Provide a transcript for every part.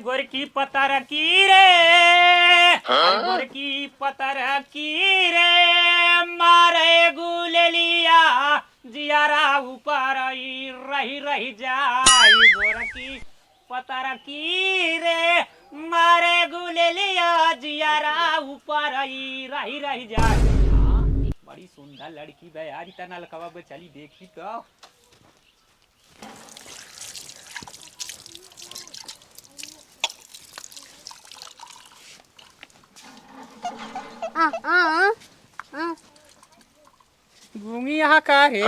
गोरकी पतर की रे गोरकी पतर की रे मारे गुलेलिया जियारा ऊपर रही रही जाए गोरकी पतर की रे मारे गुलेलिया जियारा ऊपर रही रही जाए। बड़ी सुंदर लड़की बे यार इतना लकवा बे चली देखी तो गूंगी यहाँ का है।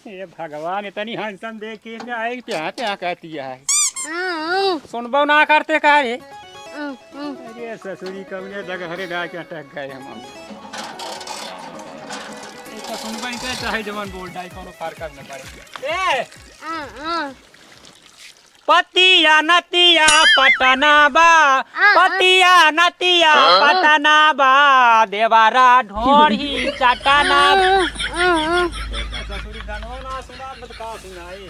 ये भगवान इतनी हंसम देख के आए प्या प्या कहती है सुनबो ना करते का है। अरे ससुरी कौने जगह हरे डाल के अटक गए हम सुनबो इनके चाहे जवान बोल डाई कोनो फर्क न पड़े। ए पतिया नतिया पटना बा पतिया नतिया पटना बा देवारा ढोरी चटना ससुरी गानो ना सुना मत का सुनाई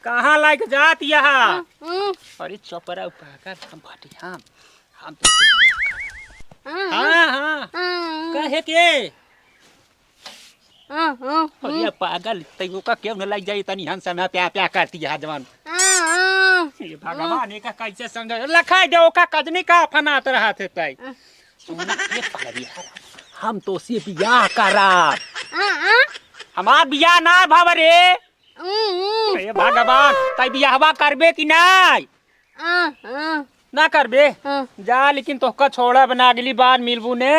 कहाँ लायक जात यहाँ। अरे चपरा उपाकर हम फटी हम तो हाँ हाँ कहे के अरे पागल तैयो का क्यों न लग जाई तनी हंस में प्या प्या करती है जवान। ये भगवान का कैसे संग लखाई दे का कजनी का फनात रहा थे तई ये पागल हम तो से बियाह करा हमार बियाह ना भव रे। ये भगवान तई बियाहवा करबे कि नहीं ना करबे जा लेकिन तोहका छोड़ा बना अगली बार मिलबू ने।